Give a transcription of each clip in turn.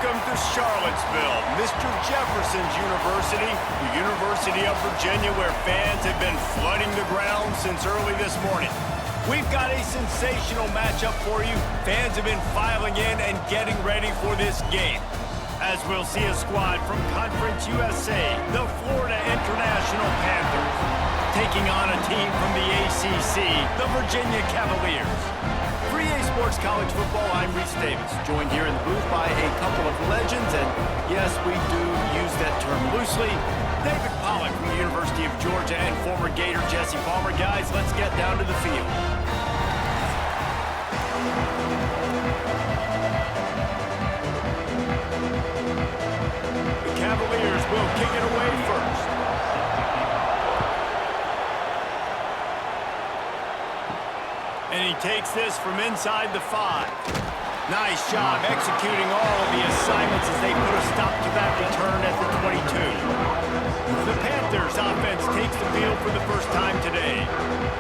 Welcome to Charlottesville, Mr. Jefferson's University, the University of Virginia, where fans have been flooding the ground since early this morning. We've got a sensational matchup for you. Fans have been filing in and getting ready for this game, as we'll see a squad from Conference USA, the Florida International Panthers, taking on a team from the ACC, the Virginia Cavaliers. For EA Sports College Football, I'm Reese Davis, joined here in the booth by a couple of legends, and yes, we do use that term loosely. David Pollack from the University of Georgia and former Gator Jesse Palmer. Guys, let's get down to the field. The Cavaliers will kick it away first. And he takes this from inside the 5. Nice job executing all of the assignments as they put a stop to that return at the 22. The Panthers offense takes the field for the first time today.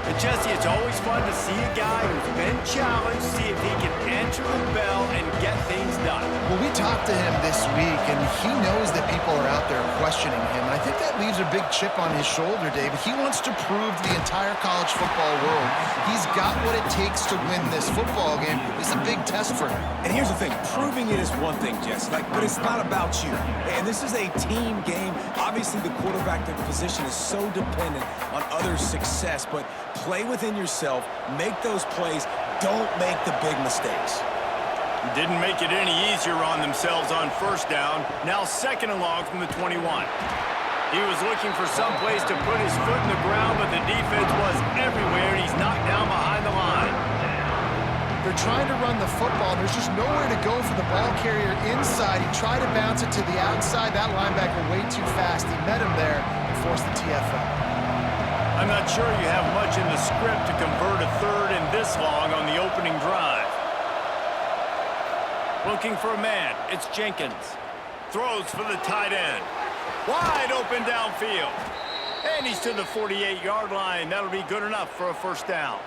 And Jesse, it's always fun to see a guy who's been challenged, see if he can answer the bell and get things done. Well, we talked to him this week, and he knows that people are out there questioning him. And I think that leaves a big chip on his shoulder, David. He wants to prove to the entire college football world he's got what it takes to win this football game. It's a big test for him. And here's the thing, proving it is one thing, Jesse, but it's not about you. And this is a team game. Obviously, the quarterback position is so dependent on others' success, but play within yourself, make those plays, don't make the big mistakes. Didn't make it any easier on themselves on first down. Now second and long from the 21. He was looking for some place to put his foot in the ground, but the defense was everywhere, and he's knocked down behind the line. They're trying to run the football. There's just nowhere to go for the ball carrier inside. He tried to bounce it to the outside. That linebacker way too fast. He met him there and forced the TFL. I'm not sure you have much in the script to convert a third and this long on the opening drive. Looking for a man. It's Jenkins. Throws for the tight end. Wide open downfield. And he's to the 48-yard line. That'll be good enough for a first down.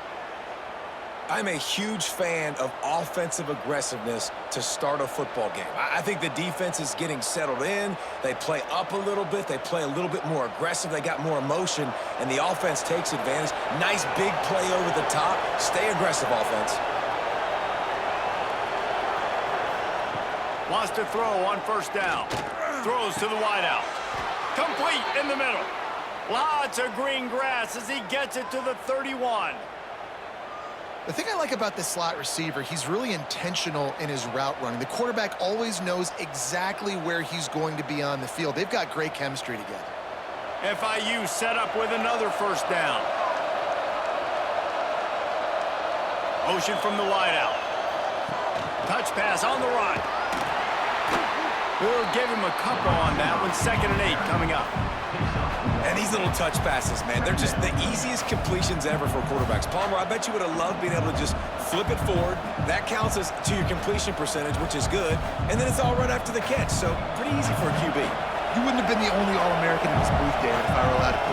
I'm a huge fan of offensive aggressiveness to start a football game. I think the defense is getting settled in. They play up a little bit. They play a little bit more aggressive. They got more emotion, and the offense takes advantage. Nice big play over the top. Stay aggressive, offense. Wants to throw on first down. Throws to the wideout. Complete in the middle. Lots of green grass as he gets it to the 31. The thing I like about this slot receiver, he's really intentional in his route running. The quarterback always knows exactly where he's going to be on the field. They've got great chemistry together. FIU set up with another first down. Motion from the wideout. Touch pass on the run. We'll give him a couple on that one. 2nd and 8 coming up. And these little touch passes, man, they're just the easiest completions ever for quarterbacks. Palmer, I bet you would have loved being able to just flip it forward. That counts as to your completion percentage, which is good. And then it's all right after the catch, so pretty easy for a QB. You wouldn't have been the only All-American in this booth, David, if I were allowed to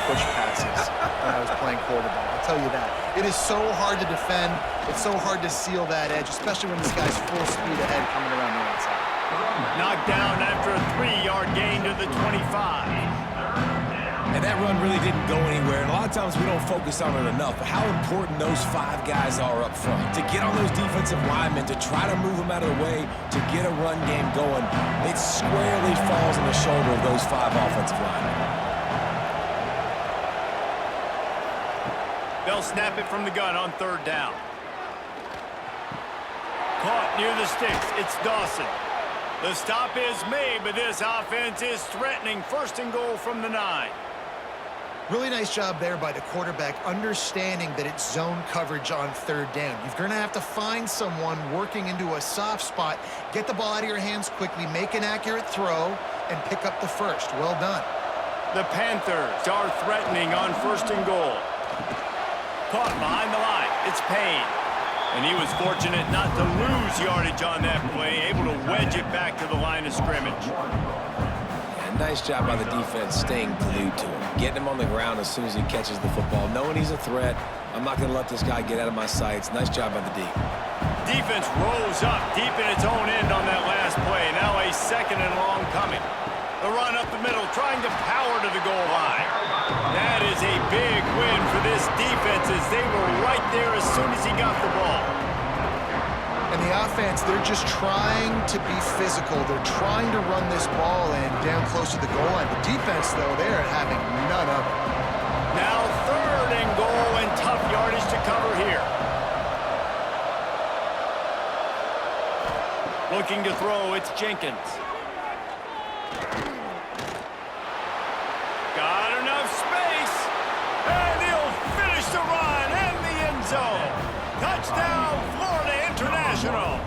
push passes when I was playing quarterback. I'll tell you that. It is so hard to defend. It's so hard to seal that edge, especially when this guy's full speed ahead coming around the outside. Knocked down after a 3-yard gain to the 25. And that run really didn't go anywhere. And a lot of times we don't focus on it enough. But how important those 5 guys are up front. To get on those defensive linemen, to try to move them out of the way, to get a run game going, it squarely falls on the shoulder of those 5 offensive linemen. They'll snap it from the gun on 3rd down. Caught near the sticks. It's Dawson. The stop is made, but this offense is threatening. 1st and goal from the 9. Really nice job there by the quarterback, understanding that it's zone coverage on 3rd down. You're going to have to find someone working into a soft spot, get the ball out of your hands quickly, make an accurate throw, and pick up the first. Well done. The Panthers are threatening on 1st and goal. Caught behind the line. It's Payne. And he was fortunate not to lose yardage on that play, able to wedge it back to the line of scrimmage. And nice job by the defense staying glued to him, getting him on the ground as soon as he catches the football, knowing he's a threat. I'm not going to let this guy get out of my sights. Nice job by the D. Defense rose up deep in its own end on that last play. Now a second and long coming. The run up the middle, trying to power to the goal line. That is a big win for this defense as they were right there as soon as he got the ball. And the offense, they're just trying to be physical. They're trying to run this ball in down close to the goal line. The defense, though, they're having none of it. Now 3rd and goal and tough yardage to cover here. Looking to throw, it's Jenkins. Got enough space, and he'll finish the run in the end zone. Touchdown, Florida International.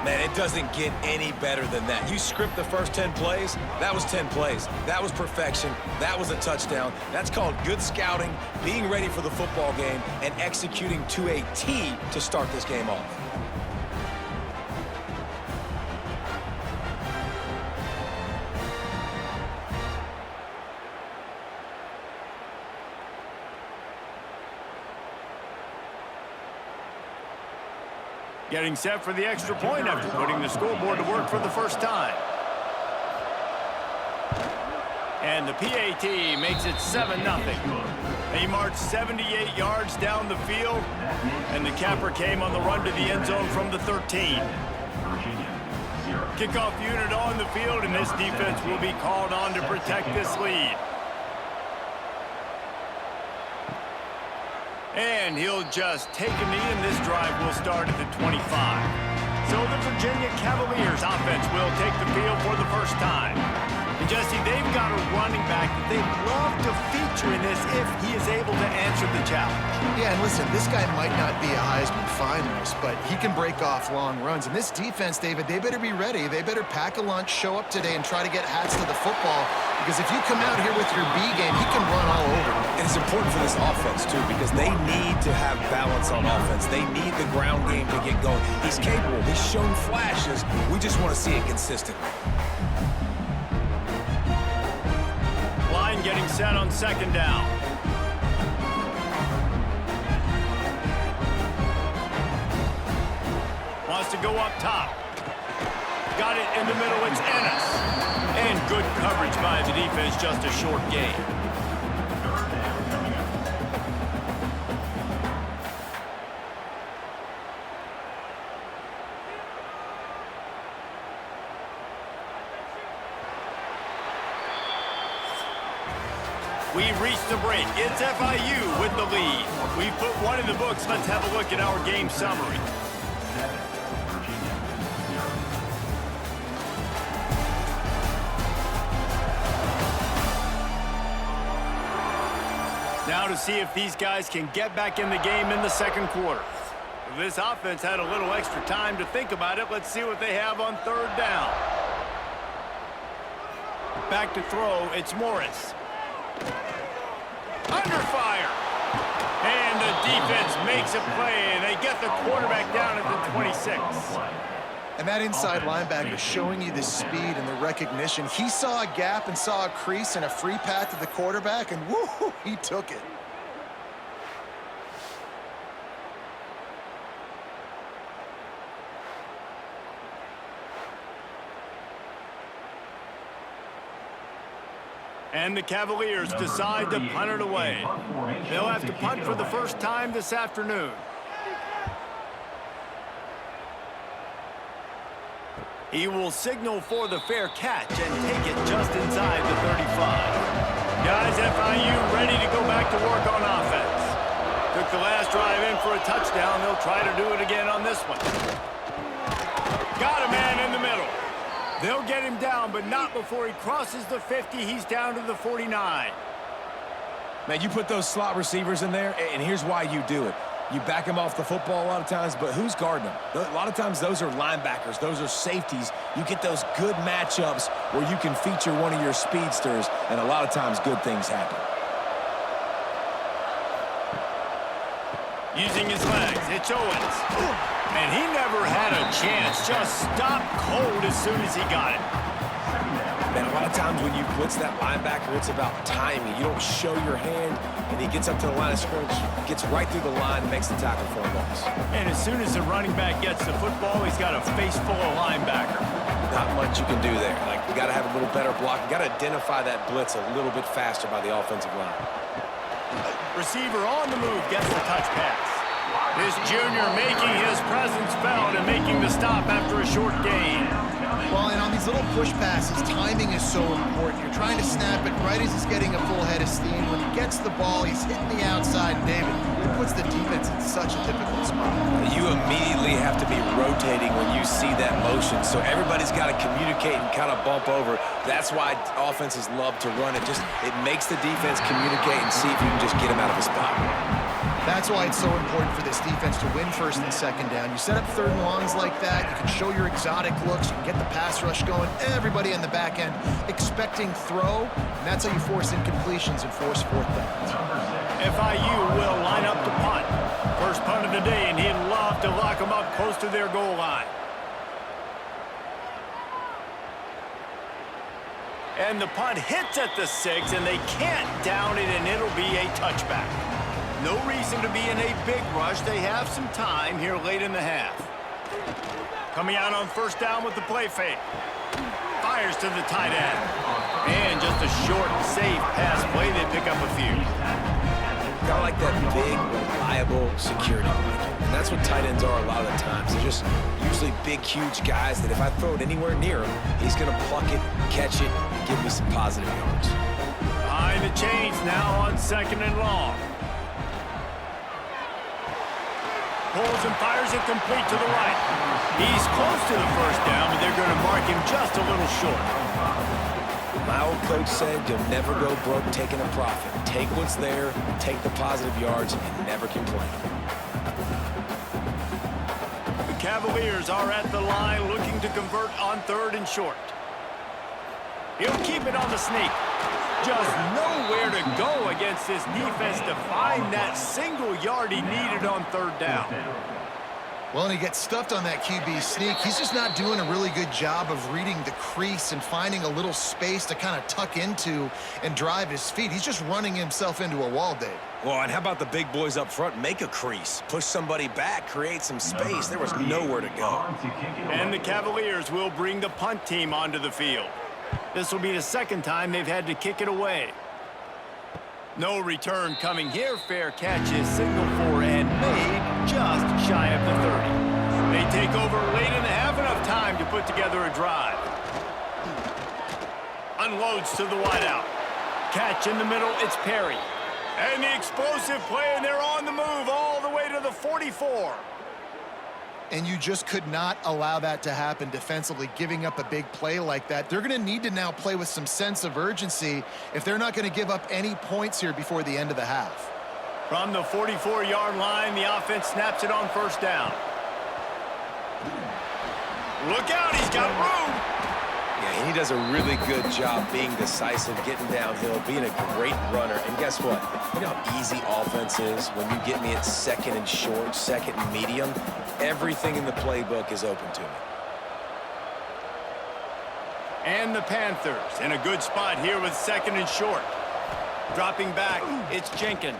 Man, it doesn't get any better than that. You script the first 10 plays, that was 10 plays. That was perfection. That was a touchdown. That's called good scouting, being ready for the football game, and executing to a T to start this game off. Getting set for the extra point after putting the scoreboard to work for the first time. And the PAT makes it 7-0. He marched 78 yards down the field, and the capper came on the run to the end zone from the 13. Kickoff unit on the field, and this defense will be called on to protect this lead. And he'll just take a knee, and this drive will start at the 25. So the Virginia Cavaliers offense will take the field for the first time. And Jesse, they've got a running back that they'd love to feature in this if he is able to answer the challenge. Yeah, and listen, this guy might not be a Heisman finalist, but he can break off long runs. And this defense, David, they better be ready. They better pack a lunch, show up today, and try to get hats to the football. Because if you come out here with your B game, he can run all over. And it's important for this offense, too, because they need to have balance on offense. They need the ground game to get going. He's capable. He's shown flashes. We just want to see it consistently. Line getting set on 2nd down. Wants to go up top. Got it in the middle, it's Ennis. And good coverage by the defense, just a short gain. We've reached the break. It's FIU with the lead. We've put one in the books. Let's have a look at our game summary. Now to see if these guys can get back in the game in the 2nd quarter. If this offense had a little extra time to think about it, let's see what they have on 3rd down. Back to throw, it's Morris. Under fire. And the defense makes a play, and they get the quarterback down at the 26. And that inside linebacker is showing you the speed and the recognition. He saw a gap and saw a crease and a free path to the quarterback, and woo, he took it. And the Cavaliers decide to punt it away. They'll have to punt for the first time this afternoon. He will signal for the fair catch and take it just inside the 35. Guys, FIU ready to go back to work on offense. Took the last drive in for a touchdown. They'll try to do it again on this one. Got a man in the middle. They'll get him down, but not before he crosses the 50. He's down to the 49. Man, you put those slot receivers in there, and here's why you do it. You back them off the football a lot of times, but who's guarding them? A lot of times those are linebackers. Those are safeties. You get those good matchups where you can feature one of your speedsters, and a lot of times good things happen. Using his legs, it's Owens. And he never had a chance. Just stopped cold as soon as he got it. Man, a lot of times when you blitz that linebacker, it's about timing. You don't show your hand, and he gets up to the line of scrimmage, gets right through the line, and makes the tackle for a loss. And as soon as the running back gets the football, he's got a face full of linebacker. Not much you can do there. Like, you got to have a little better block. You got to identify that blitz a little bit faster by the offensive line. Receiver on the move gets the touch pass. This junior making his presence felt and making the stop after a short gain. Well, and on these little push passes, timing is so important. You're trying to snap it right as he's getting a full head of steam. When he gets the ball, he's hitting the outside. David, it puts the defense in such a difficult spot. You immediately have to be rotating when you see that motion, so everybody's got to communicate and kind of bump over. That's why offenses love to run it. It makes the defense communicate and see if you can just get him out of a spot. That's why it's so important for this defense to win first and second down. You set up third and longs like that, you can show your exotic looks, you can get the pass rush going, everybody in the back end expecting throw, and that's how you force incompletions and force fourth downs. FIU will line up to punt. First punt of the day, and he'd love to lock them up close to their goal line. And the punt hits at the 6, and they can't down it, and it'll be a touchback. No reason to be in a big rush. They have some time here late in the half. Coming out on first down with the play fake. Fires to the tight end. And just a short, safe pass play. They pick up a few. Got like that big, reliable security blanket. And that's what tight ends are a lot of the times. They're just usually big, huge guys that if I throw it anywhere near him, he's going to pluck it, catch it, and give me some positive yards. Behind the chains now on second and long. Pulls and fires it complete to the right. He's close to the first down, but they're going to mark him just a little short. My old coach said you'll never go broke taking a profit. Take what's there, take the positive yards, and never complain. The Cavaliers are at the line looking to convert on third and short. He'll keep it on the sneak. Just nowhere to go against this defense to find that single yard he needed on third down. Well, and he gets stuffed on that QB sneak. He's just not doing a really good job of reading the crease and finding a little space to kind of tuck into and drive his feet. He's just running himself into a wall, Dave. Well, and how about the big boys up front? Make a crease. Push somebody back. Create some space. There was nowhere to go. And the Cavaliers will bring the punt team onto the field. This will be the second time they've had to kick it away. No return coming here. Fair catch is signaled for and made just shy of the 30. They take over late in the half, enough time to put together a drive. Unloads to the wideout. Catch in the middle, it's Perry. And the explosive play, and they're on the move all the way to the 44. And you just could not allow that to happen defensively, giving up a big play like that. They're going to need to now play with some sense of urgency if they're not going to give up any points here before the end of the half. From the 44-yard line, the offense snaps it on first down. Look out, he's got room. Yeah, and he does a really good job being decisive, getting downhill, being a great runner. And guess what? You know how easy offense is when you get me at second and short, second and medium? Everything in the playbook is open to me. And the Panthers in a good spot here with second and short. Dropping back, it's Jenkins.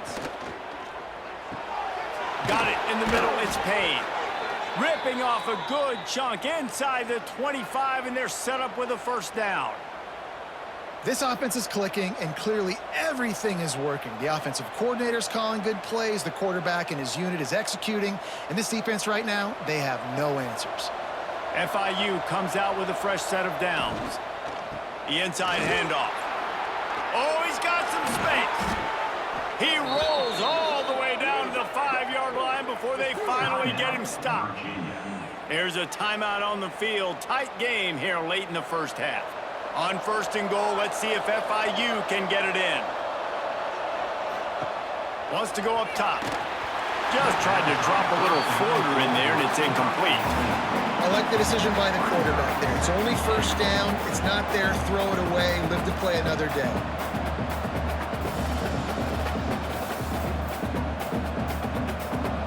Got it in the middle, it's Payne. Ripping off a good chunk inside the 25, and they're set up with a first down. This offense is clicking, and clearly everything is working. The offensive coordinator's calling good plays, the quarterback and his unit is executing, and this defense right now, they have no answers. FIU comes out with a fresh set of downs. The inside handoff. Oh, he's got some space. He rolls all the way down to the 5-yard line before they finally get him stopped. There's a timeout on the field. Tight game here late in the first half. On first and goal, let's see if FIU can get it in. Wants to go up top. Just tried to drop a little floater in there, and it's incomplete. I like the decision by the quarterback there. It's only first down. It's not there. Throw it away. Live to play another day.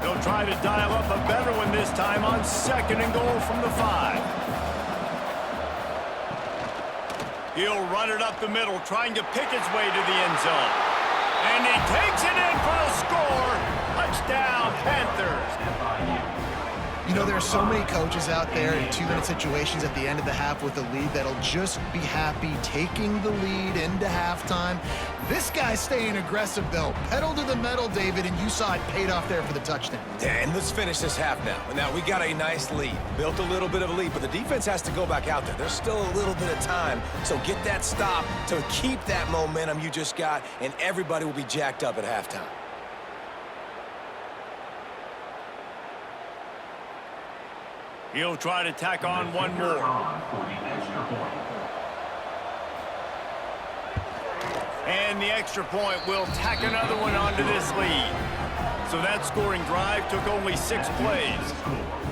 They'll try to dial up a better one this time on second and goal from the 5. He'll run it up the middle, trying to pick its way to the end zone. And he takes it in for a score. Touchdown, Panthers. You know, there are so many coaches out there in 2-minute situations at the end of the half with the lead that'll just be happy taking the lead into halftime. This guy's staying aggressive, though. Pedal to the metal, David, and you saw it paid off there for the touchdown. And let's finish this half now. Now, we got a nice lead. Built a little bit of a lead, but the defense has to go back out there. There's still a little bit of time, so get that stop to keep that momentum you just got, and everybody will be jacked up at halftime. He'll try to tack on one more. And the extra point will tack another one onto this lead. So that scoring drive took only 6 plays,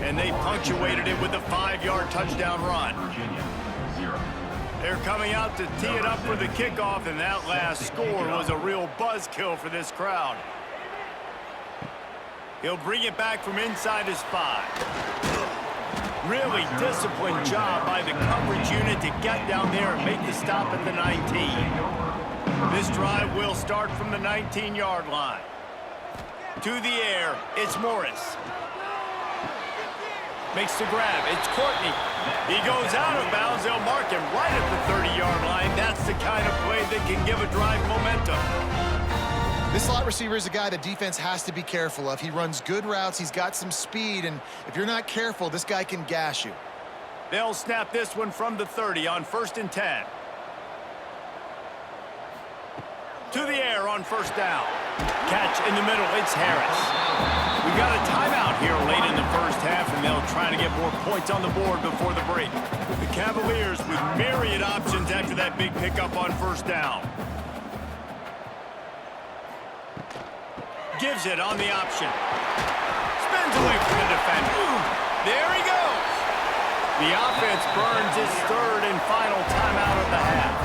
and they punctuated it with a 5-yard touchdown run. They're coming out to tee it up for the kickoff, and that last score was a real buzzkill for this crowd. He'll bring it back from inside his 5. Really disciplined job by the coverage unit to get down there and make the stop at the 19. This drive will start from the 19-yard line. To the air, it's Morris. Makes the grab, it's Courtney. He goes out of bounds, they'll mark him right at the 30-yard line. That's the kind of play that can give a drive momentum. This slot receiver is a guy the defense has to be careful of. He runs good routes, he's got some speed, and if you're not careful, this guy can gash you. They'll snap this one from the 30 on 1st and 10. To the air on 1st down. Catch in the middle, it's Harris. We got a timeout here late in the first half, and they'll try to get more points on the board before the break. The Cavaliers with myriad options after that big pickup on 1st down. Gives it on the option. Spins away from the defender. There he goes. The offense burns its 3rd and final timeout of the half.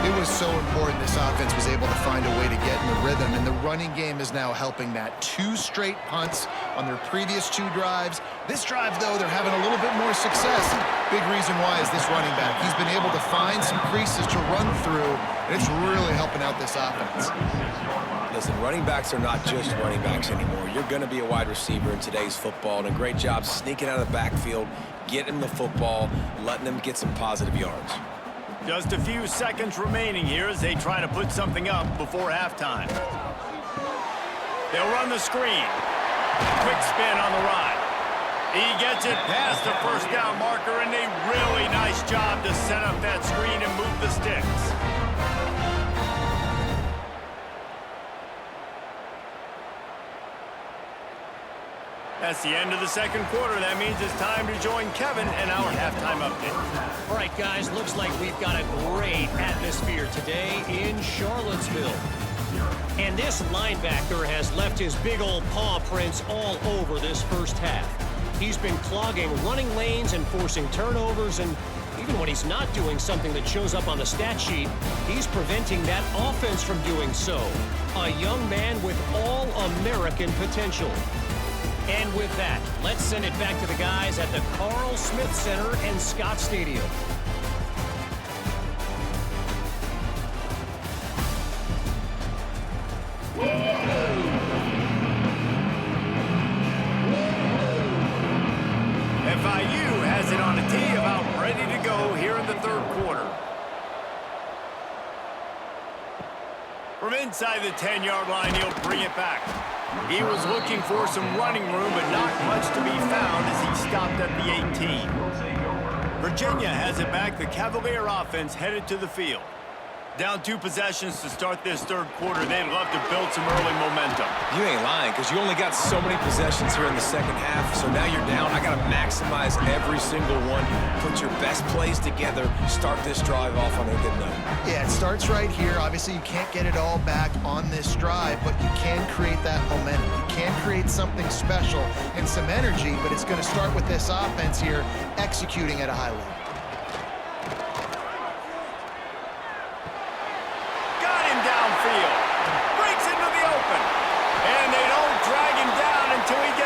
It was so important this offense was able to find a way to get in the rhythm, and the running game is now helping that. 2 straight punts on their previous 2 drives. This drive, though, they're having a little bit more success. Big reason why is this running back. He's been able to find some creases to run through, and it's really helping out this offense. Listen, running backs are not just running backs anymore. You're going to be a wide receiver in today's football, and a great job sneaking out of the backfield, getting the football, letting them get some positive yards. Just a few seconds remaining here as they try to put something up before halftime. They'll run the screen. Quick spin on the ride. He gets it past the 1st down marker, and a really nice job to set up that screen and move the sticks. That's the end of the 2nd quarter. That means it's time to join Kevin and our halftime update. All right, guys, looks like we've got a great atmosphere today in Charlottesville. And this linebacker has left his big old paw prints all over this first half. He's been clogging running lanes and forcing turnovers, and even when he's not doing something that shows up on the stat sheet, he's preventing that offense from doing so. A young man with all-American potential. And with that, let's send it back to the guys at the Carl Smith Center and Scott Stadium. FIU has it on a tee, about ready to go here in the 3rd quarter. From inside the 10-yard line, he'll bring it back. He was looking for some running room, but not much to be found as he stopped at the 18. Virginia has it back. The Cavalier offense headed to the field. Down 2 possessions to start this 3rd quarter. They'd love to build some early momentum. You ain't lying, because you only got so many possessions here in the 2nd half, so now you're down. I got to maximize every single one. Put your best plays together. Start this drive off on a good note. Yeah, it starts right here. Obviously, you can't get it all back on this drive, but you can create that momentum. You can create something special and some energy, but it's going to start with this offense here executing at a high level.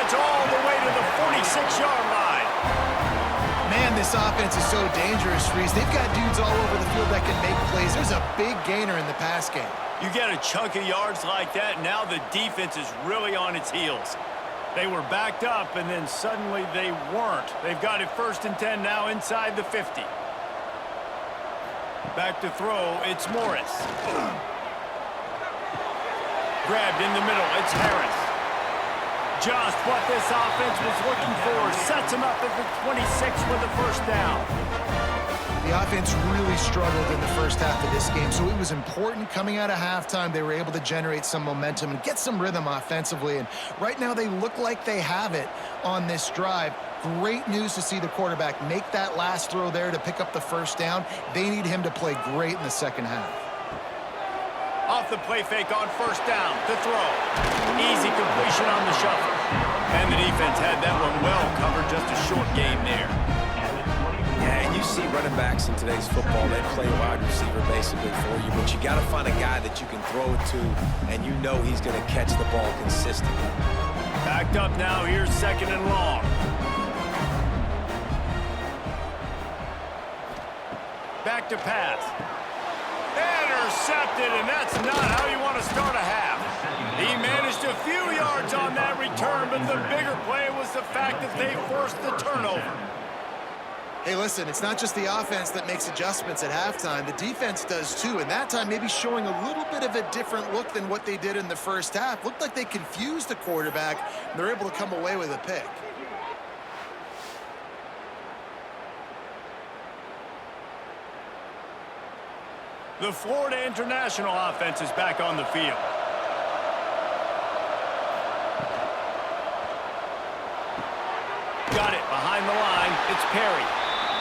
All the way to the 46-yard line. Man, this offense is so dangerous, Reese. They've got dudes all over the field that can make plays. There's a big gainer in the pass game. You get a chunk of yards like that, now the defense is really on its heels. They were backed up, and then suddenly they weren't. They've got it 1st and 10 now inside the 50. Back to throw, it's Morris. Grabbed in the middle, it's Harris. Just what this offense was looking for. Sets him up at the 26 for the 1st down. The offense really struggled in the first half of this game, so it was important coming out of halftime. They were able to generate some momentum and get some rhythm offensively, and right now they look like they have it on this drive. Great news to see the quarterback make that last throw there to pick up the 1st down. They need him to play great in the second half. Off the play fake on 1st down to throw. Easy completion on the shuffle. And the defense had that one well covered, just a short game there. Yeah, and you see running backs in today's football, they play wide receiver basically for you, but you got to find a guy that you can throw it to, and you know he's going to catch the ball consistently. Backed up now, here's 2nd and long. Back to pass. Intercepted, and that's not how you want to start a half. He managed a few yards on that return, but the bigger play was the fact that they forced the turnover. Hey, listen, it's not just the offense that makes adjustments at halftime. The defense does too, and that time maybe showing a little bit of a different look than what they did in the first half. Looked like they confused the quarterback, and they're able to come away with a pick. The Florida International offense is back on the field. Got it behind the line. It's Perry.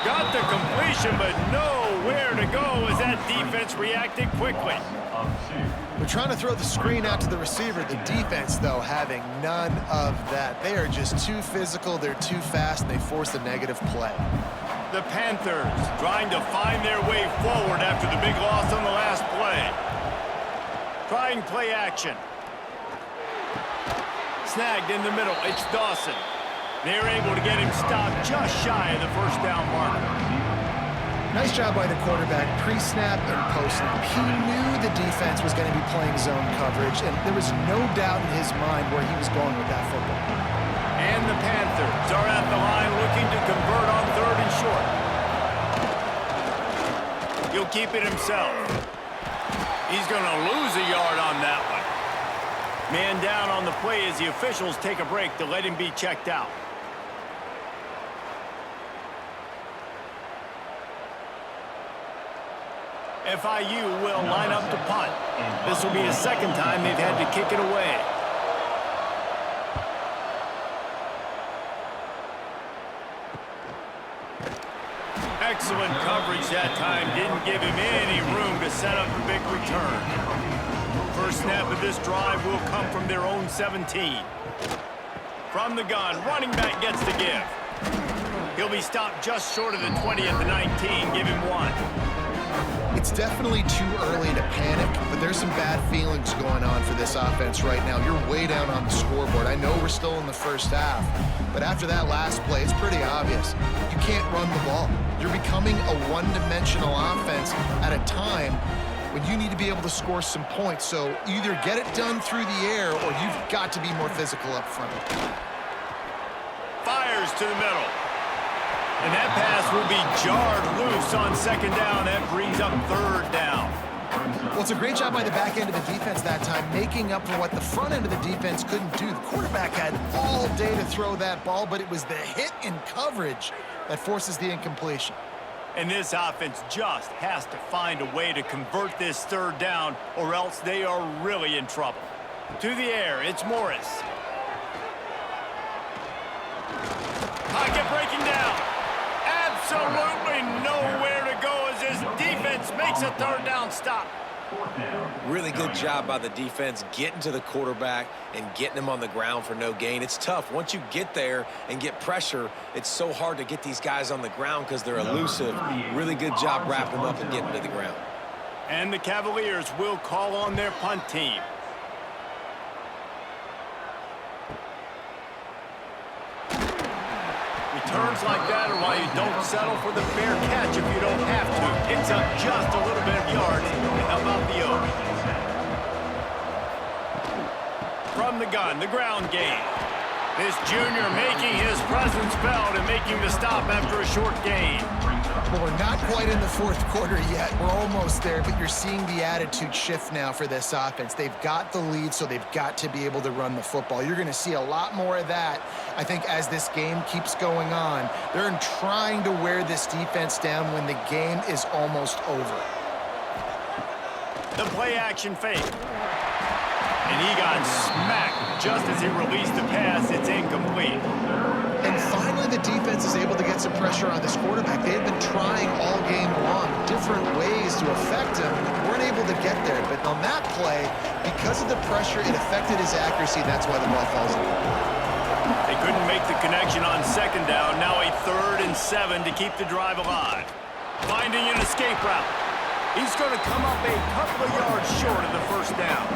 Got the completion, but nowhere to go as that defense reacted quickly. They're trying to throw the screen out to the receiver. The defense, though, having none of that. They are just too physical. They're too fast, and they force a negative play. The Panthers trying to find their way forward after the big loss on the last play. Trying play action. Snagged in the middle. It's Dawson. They're able to get him stopped just shy of the 1st down marker. Nice job by the quarterback, pre-snap and post-snap. He knew the defense was going to be playing zone coverage, and there was no doubt in his mind where he was going with that football. And the Panthers are at the line looking to convert on 3rd and short. He'll keep it himself. He's going to lose a yard on that one. Man down on the play as the officials take a break to let him be checked out. FIU will line up to punt. This will be the 2nd time they've had to kick it away. Excellent coverage that time. Didn't give him any room to set up a big return. First snap of this drive will come from their own 17. From the gun, running back gets the give. He'll be stopped just short of the 20 at the 19. Give him 1. It's definitely too early to panic, but there's some bad feelings going on for this offense right now. You're way down on the scoreboard. I know we're still in the first half, but after that last play, it's pretty obvious. You can't run the ball. You're becoming a one-dimensional offense at a time when you need to be able to score some points. So either get it done through the air or you've got to be more physical up front. Fires to the middle. And that pass will be jarred loose on 2nd down. That brings up 3rd down. Well, it's a great job by the back end of the defense that time, making up for what the front end of the defense couldn't do. The quarterback had all day to throw that ball, but it was the hit in coverage that forces the incompletion. And this offense just has to find a way to convert this 3rd down, or else they are really in trouble. To the air, it's Morris. Pocket breaking down. Absolutely nowhere to go as this defense makes a 3rd down stop. Really good job by the defense getting to the quarterback and getting him on the ground for no gain. It's tough. Once you get there and get pressure, it's so hard to get these guys on the ground because they're elusive. Really good job wrapping them up and getting to the ground. And the Cavaliers will call on their punt team. Returns like that are why you don't settle for the fair catch if you don't have to. Picks up just a little bit of yards to help out the Oaks. From the gun, the ground game. This junior making his presence felt and making the stop after a short gain. Well, we're not quite in the fourth quarter yet. We're almost there, but you're seeing the attitude shift now for this offense. They've got the lead, so they've got to be able to run the football. You're going to see a lot more of that, I think, as this game keeps going on. They're trying to wear this defense down when the game is almost over. The play-action fake. And he got smacked just as he released the pass. It's incomplete. And finally, the defense is able to get some pressure on this quarterback. They've been trying all game long different ways to affect him. Weren't able to get there. But on that play, because of the pressure, it affected his accuracy. That's why the ball falls in. They couldn't make the connection on second down. Now a 3rd and 7 to keep the drive alive. Finding an escape route. He's going to come up a couple of yards short of the first down.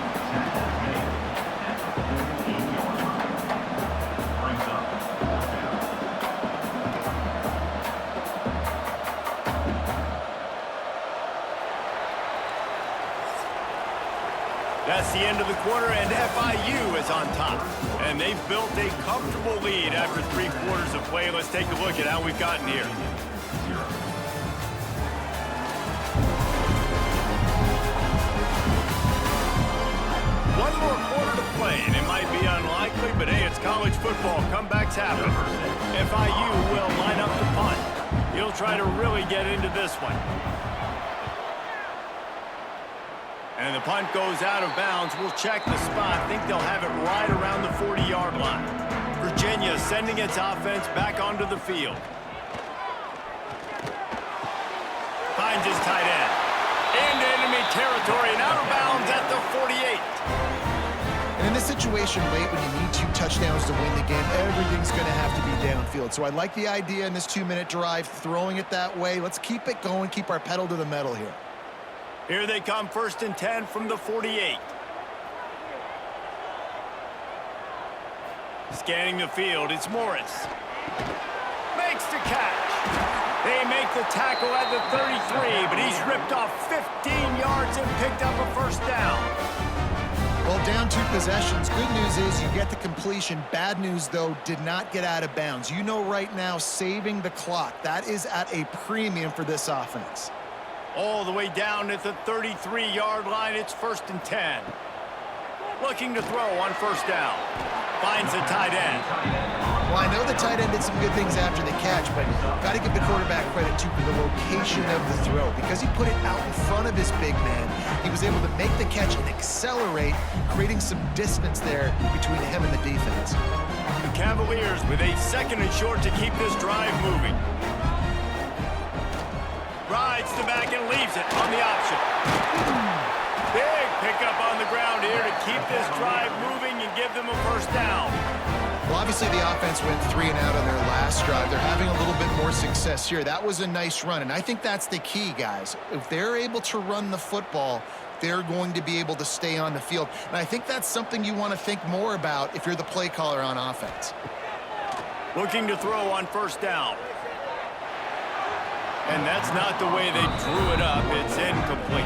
That's the end of the quarter, and FIU is on top. And they've built a comfortable lead after 3 quarters of play. Let's take a look at how we've gotten here. One more quarter to play, and it might be unlikely, but hey, it's college football. Comebacks happen. FIU will line up to punt. He'll try to really get into this one. And the punt goes out of bounds. We'll check the spot. I think they'll have it right around the 40-yard line. Virginia sending its offense back onto the field. Finds his tight end. Into enemy territory and out of bounds at the 48. And in this situation late when you need 2 touchdowns to win the game, everything's going to have to be downfield. So I like the idea in this 2-minute drive, throwing it that way. Let's keep it going, keep our pedal to the metal here. Here they come, 1st and 10 from the 48. Scanning the field, it's Morris. Makes the catch. They make the tackle at the 33, but he's ripped off 15 yards and picked up a first down. Well, down 2 possessions. Good news is you get the completion. Bad news, though, did not get out of bounds. You know right now, saving the clock, that is at a premium for this offense. All the way down at the 33-yard line, it's 1st and 10. Looking to throw on first down. Finds the tight end. Well, I know the tight end did some good things after the catch, but got to give the quarterback credit, too, for the location of the throw. Because he put it out in front of his big man, he was able to make the catch and accelerate, creating some distance there between him and the defense. The Cavaliers with a 2nd and short to keep this drive moving. Rides the back and leaves it on the option. Big pickup on the ground here to keep this drive moving and give them a first down. Well, obviously the offense went 3 and out on their last drive. They're having a little bit more success here. That was a nice run, and I think that's the key, guys. If they're able to run the football, they're going to be able to stay on the field. And I think that's something you want to think more about if you're the play caller on offense. Looking to throw on first down. And that's not the way they drew it up. It's incomplete.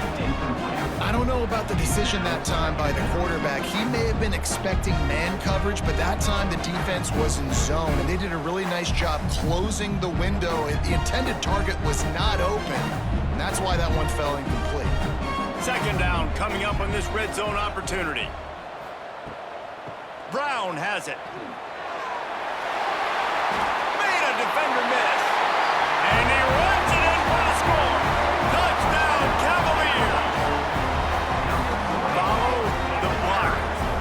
I don't know about the decision that time by the quarterback. He may have been expecting man coverage, but that time the defense was in zone, and they did a really nice job closing the window. The intended target was not open, and that's why that one fell incomplete. 2nd down coming up on this red zone opportunity. Brown has it. Made a defender miss. And he runs it in for the score. Touchdown, Cavaliers. Follow the block.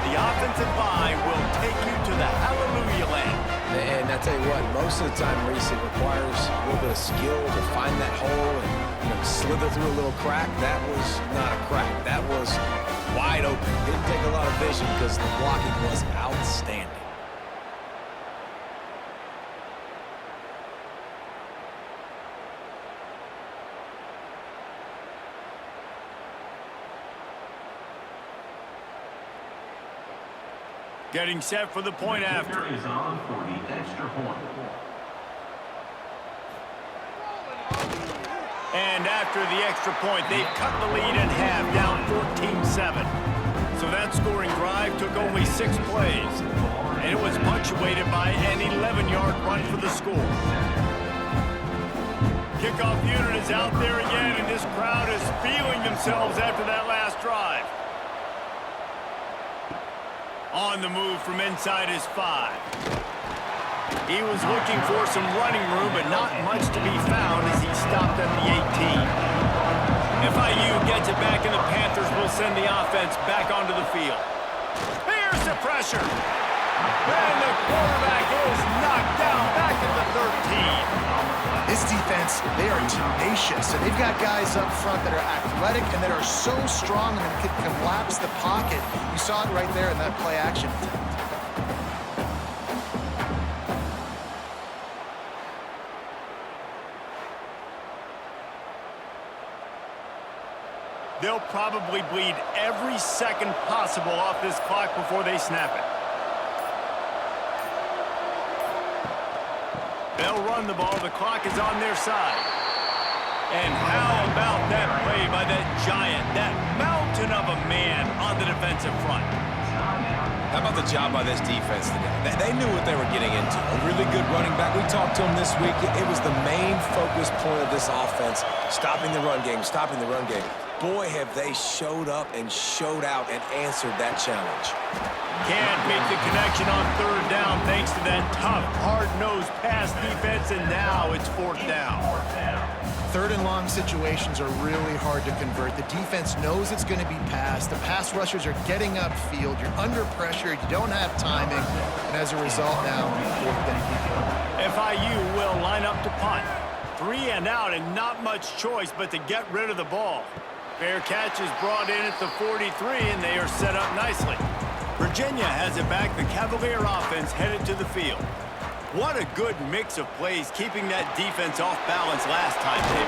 The offensive line will take you to the hallelujah land. And I tell you what, most of the time, Reese, it requires a little bit of skill to find that hole and slither through a little crack. That was not a crack. That was wide open. Didn't take a lot of vision because the blocking was outstanding. Getting set for the point after. Is on for the extra point. And after the extra point, they've cut the lead in half, down 14-7. So that scoring drive took only 6 plays. and it was punctuated by an 11-yard run for the score. Kickoff unit is out there again, and this crowd is feeling themselves after that last drive. On the move from inside his 5. He was looking for some running room, but not much to be found as he stopped at the 18. FIU gets it back, and the Panthers will send the offense back onto the field. Here's the pressure. And the quarterback is knocked down back at the 13. This defense, they are tenacious, and they've got guys up front that are athletic and that are so strong and can collapse the pocket. You saw it right there in that play action attempt. They'll probably bleed every second possible off this clock before they snap it. They'll run the ball. The clock is on their side. And how about that play by that giant, that mountain of a man on the defensive front? How about the job by this defense today? They knew what they were getting into. A really good running back. We talked to him this week. It was the main focus point of this offense, stopping the run game, stopping the run game. Boy, have they showed up and showed out and answered that challenge. Can't make the connection on third down thanks to that tough, hard-nosed pass defense, and now it's fourth down. Third and long situations are really hard to convert. The defense knows it's going to be passed. The pass rushers are getting upfield. You're under pressure. You don't have timing. And as a result now, fourth down. FIU will line up to punt. 3 and out and not much choice but to get rid of the ball. Fair catch is brought in at the 43, and they are set up nicely. Virginia has it back. The Cavalier offense headed to the field. What a good mix of plays, keeping that defense off balance last time, David.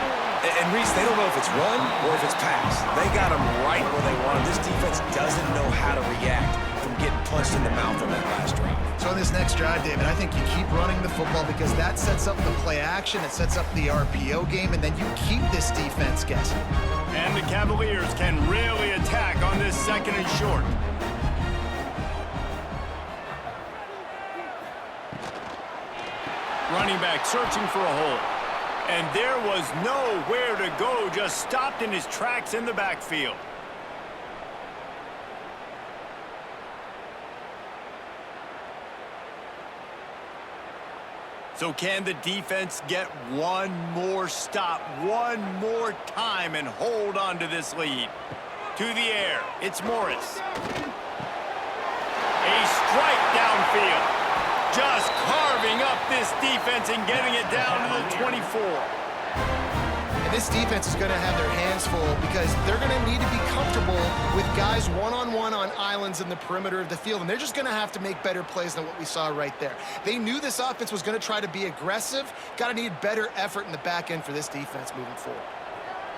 And Reese, they don't know if it's run or if it's pass. They got them right where they want them. This defense doesn't know how to react from getting punched in the mouth on that last drive. So on this next drive, David, I think you keep running the football because that sets up the play action, it sets up the RPO game, and then you keep this defense guessing. And the Cavaliers can really attack on this second and short. Running back searching for a hole. And there was nowhere to go, just stopped in his tracks in the backfield. So can the defense get one more stop, one more time, and hold on to this lead? To the air, it's Morris. A strike downfield. Just carving up this defense and getting it down to the 24. And this defense is going to have their hands full because they're going to need to be comfortable with guys one-on-one on islands in the perimeter of the field, and they're just going to have to make better plays than what we saw right there. They knew this offense was going to try to be aggressive. Got to need better effort in the back end for this defense moving forward.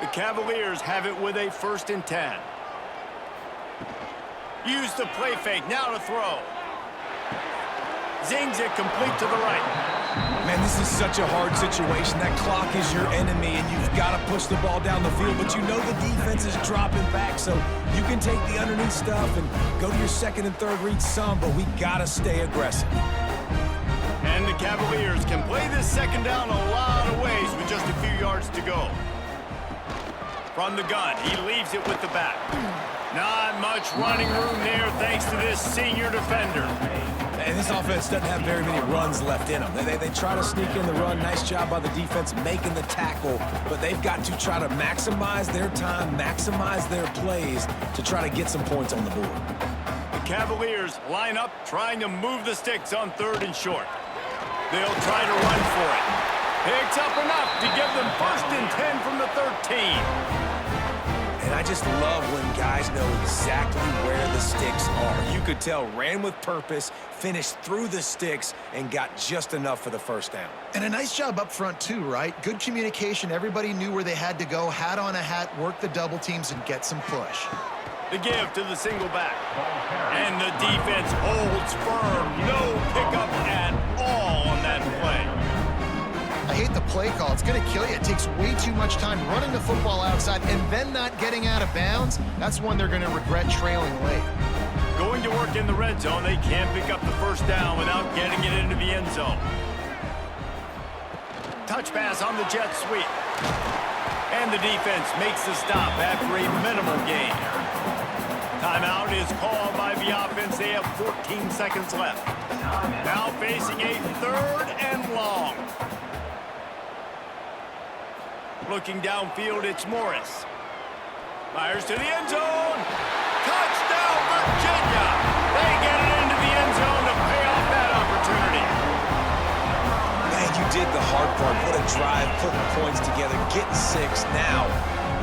The Cavaliers have it with a 1st and 10. Use the play fake, now to throw. Zings it complete to the right. Man, this is such a hard situation. That clock is your enemy, and you've got to push the ball down the field, but you know the defense is dropping back, so you can take the underneath stuff and go to your second and third read some, but we got to stay aggressive. And the Cavaliers can play this second down a lot of ways with just a few yards to go. From the gun, he leaves it with the back. Not much running room there thanks to this senior defender. And this offense doesn't have very many runs left in them. They try to sneak in the run. Nice job by the defense making the tackle, but they've got to try to maximize their time, maximize their plays to try to get some points on the board. The Cavaliers line up trying to move the sticks on 3rd and short. They'll try to run for it. Picks up enough to give them 1st and 10 from the 13. And I just love when guys know exactly where the sticks are. You could tell ran with purpose, finished through the sticks, and got just enough for the 1st down. And a nice job up front too, right? Good communication. Everybody knew where they had to go, hat on a hat, work the double teams, and get some push. The give to the single back. And the defense holds firm. No pickup at all on that play. I hate the play call. It's going to kill you. It takes way too much time running the football outside and then not getting out of bounds. That's one they're going to regret trailing late. Going to work in the red zone. They can't pick up the first down without getting it into the end zone. Touch pass on the jet sweep. And the defense makes the stop after a minimal gain. Timeout is called by the offense. They have 14 seconds left. Now facing a 3rd and long. Looking downfield, it's Morris. Fires to the end zone. Touchdown, Virginia! They get it into the end zone to pay off that opportunity. Man, you did the hard part. What a drive, putting points together, getting 6. Now,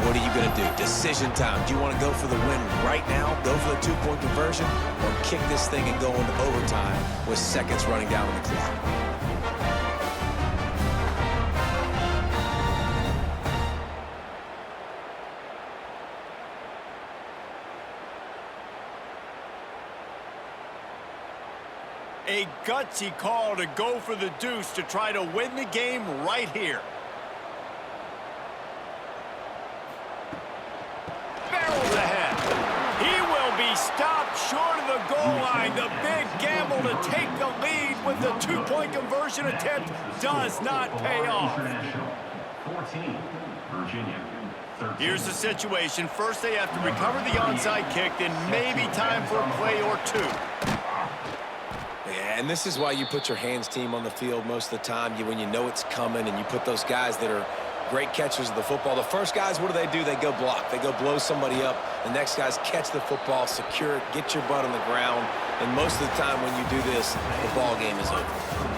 what are you going to do? Decision time. Do you want to go for the win right now, go for the 2-point conversion, or kick this thing and go into overtime with seconds running down on the clock? A gutsy call to go for the deuce to try to win the game right here. Barrels ahead. He will be stopped short of the goal line. The big gamble to take the lead with the 2-point conversion attempt does not pay off. 14, Virginia. 13. Here's the situation. First, they have to recover the onside kick, then maybe time for a play or two. Yeah, and this is why you put your hands team on the field most of the time, when you know it's coming, and you put those guys that are great catchers of the football. The first guys, what do? They go block. They go blow somebody up. The next guys catch the football, secure it, get your butt on the ground. And most of the time when you do this, the ball game is over.